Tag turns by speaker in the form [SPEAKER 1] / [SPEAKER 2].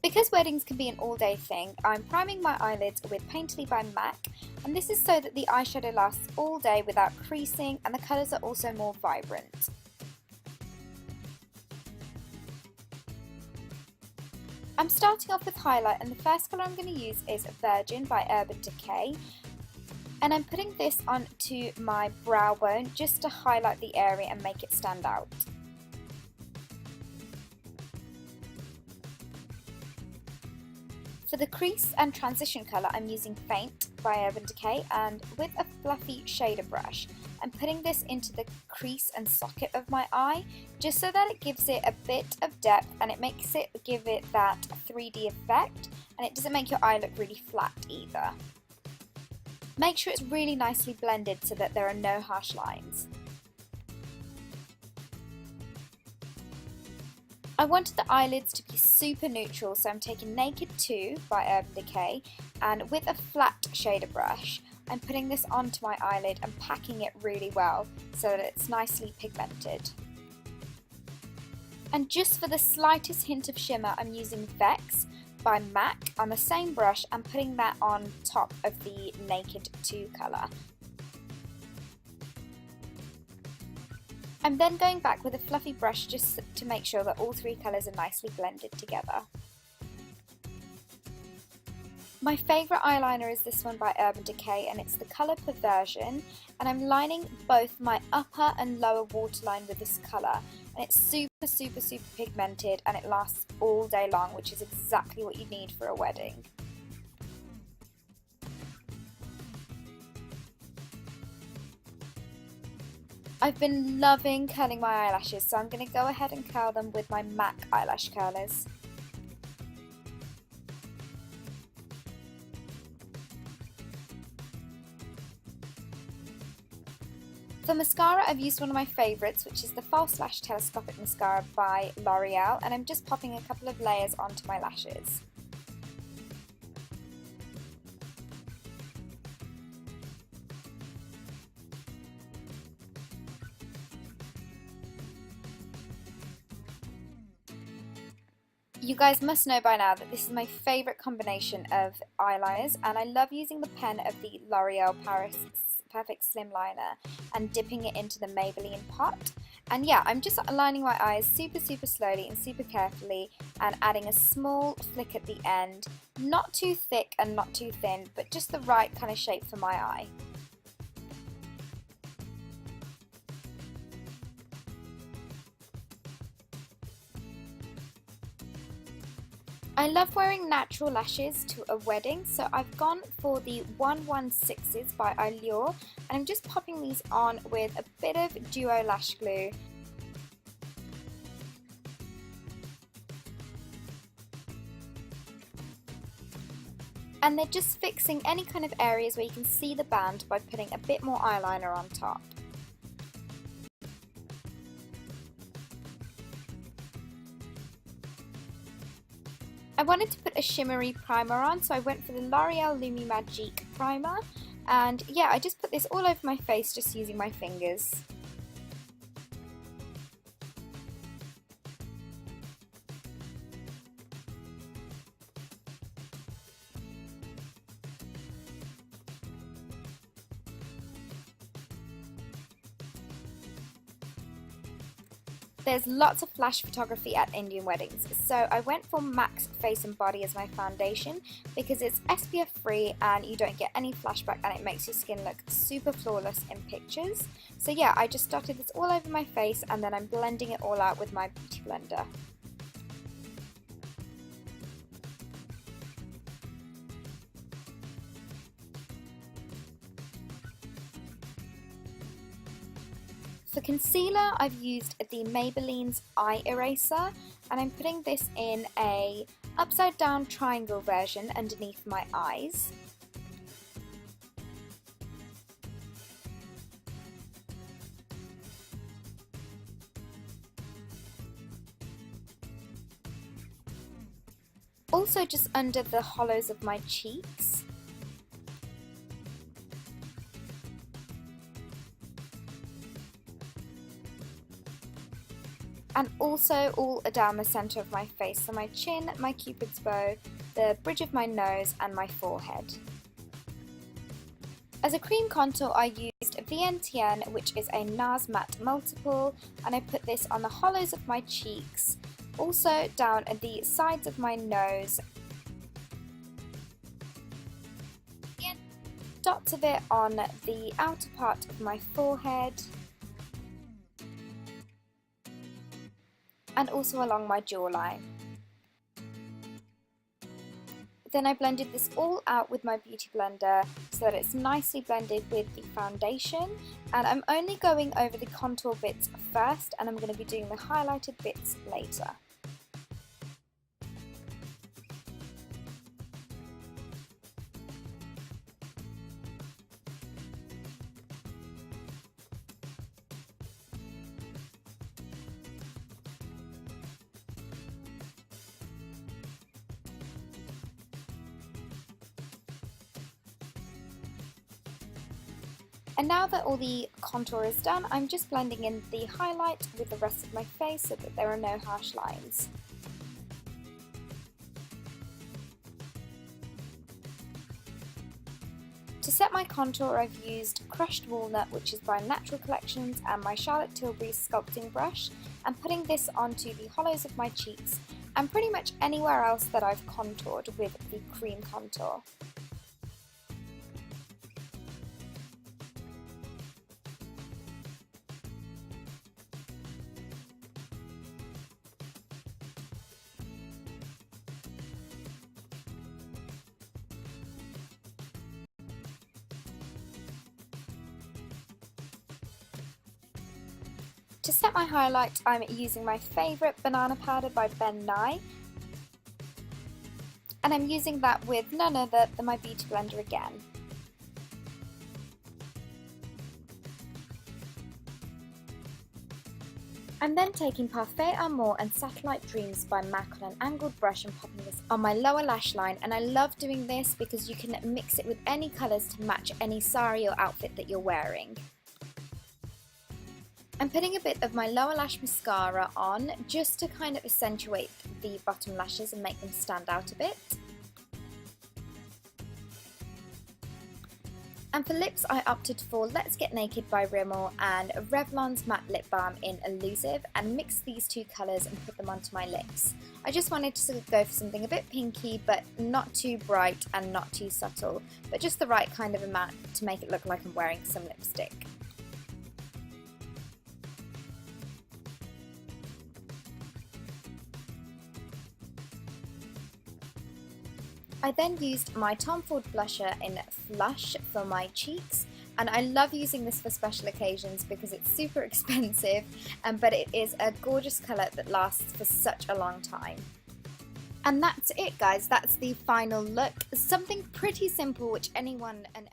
[SPEAKER 1] Because weddings can be an all-day thing, I'm priming my eyelids with Painterly by MAC, and this is so that the eyeshadow lasts all day without creasing and the colours are also more vibrant. I'm starting off with highlight, and the first colour I'm going to use is Virgin by Urban Decay, and I'm putting this onto my brow bone just to highlight the area and make it stand out. For the crease and transition colour, I'm using Faint by Urban Decay, and with a fluffy shader brush, I'm putting this into the crease and socket of my eye, just so that it gives it a bit of depth and it makes it give it that 3D effect, and it doesn't make your eye look really flat either. Make sure it's really nicely blended so that there are no harsh lines. I wanted the eyelids to be super neutral, so I'm taking Naked 2 by Urban Decay, and with a flat shader brush, I'm putting this onto my eyelid and packing it really well so that it's nicely pigmented. And just for the slightest hint of shimmer, I'm using Vex by MAC on the same brush and putting that on top of the Naked 2 colour. I'm then going back with a fluffy brush just to make sure that all three colours are nicely blended together. My favourite eyeliner is this one by Urban Decay, and it's the colour Perversion, and I'm lining both my upper and lower waterline with this colour, and it's super pigmented and it lasts all day long, which is exactly what you need for a wedding. I've been loving curling my eyelashes, so I'm going to go ahead and curl them with my MAC eyelash curlers. For mascara, I've used one of my favourites, which is the False Lash Telescopic Mascara by L'Oreal, and I'm just popping a couple of layers onto my lashes. You guys must know by now that this is my favourite combination of eyeliners, and I love using the pen of the L'Oreal Paris Perfect Slim Liner and dipping it into the Maybelline pot. And yeah, I'm just aligning my eyes super slowly and super carefully and adding a small flick at the end, not too thick and not too thin, but just the right kind of shape for my eye. I love wearing natural lashes to a wedding, so I've gone for the 116s by Allure, and I'm just popping these on with a bit of Duo Lash Glue. And they're just fixing any kind of areas where you can see the band by putting a bit more eyeliner on top. I wanted to put a shimmery primer on, so I went for the L'Oreal Lumi Magique primer, and yeah, I just put this all over my face just using my fingers. There's lots of flash photography at Indian weddings, so I went for MAC's Face and Body as my foundation because it's SPF free and you don't get any flashback and it makes your skin look super flawless in pictures. So yeah, I just dotted this all over my face and then I'm blending it all out with my beauty blender. For concealer, I've used the Maybelline's Eye Eraser, and I'm putting this in a upside down triangle version underneath my eyes. Also just under the hollows of my cheeks. and also all down the centre of my face, so my chin, my cupid's bow, the bridge of my nose and my forehead. As a cream contour I used VNTN, which is a NARS Matte Multiple, and I put this on the hollows of my cheeks, also down at the sides of my nose, dots of it on the outer part of my forehead, and also along my jawline. Then I blended this all out with my beauty blender so that it's nicely blended with the foundation, and I'm only going over the contour bits first and I'm going to be doing the highlighted bits later. And now that all the contour is done, I'm just blending in the highlight with the rest of my face so that there are no harsh lines. To set my contour, I've used Crushed Walnut, which is by Natural Collections, and my Charlotte Tilbury sculpting brush, and putting this onto the hollows of my cheeks and pretty much anywhere else that I've contoured with the cream contour. To set my highlight, I'm using my favourite banana powder by Ben Nye, and I'm using that with none other than my beauty blender again. I'm then taking Parfait Amour and Satellite Dreams by MAC on an angled brush and popping this on my lower lash line, and I love doing this because you can mix it with any colours to match any sari or outfit that you're wearing. I'm putting a bit of my lower lash mascara on just to kind of accentuate the bottom lashes and make them stand out a bit. And for lips, I opted for Let's Get Naked by Rimmel and Revlon's Matte Lip Balm in Elusive, and mixed these two colours and put them onto my lips. I just wanted to go for something a bit pinky, but not too bright and not too subtle, but just the right kind of amount to make it look like I'm wearing some lipstick. I then used my Tom Ford blusher in Flush for my cheeks, and I love using this for special occasions because it's super expensive, but it is a gorgeous colour that lasts for such a long time. And that's it, guys, that's the final look. Something pretty simple which anyone and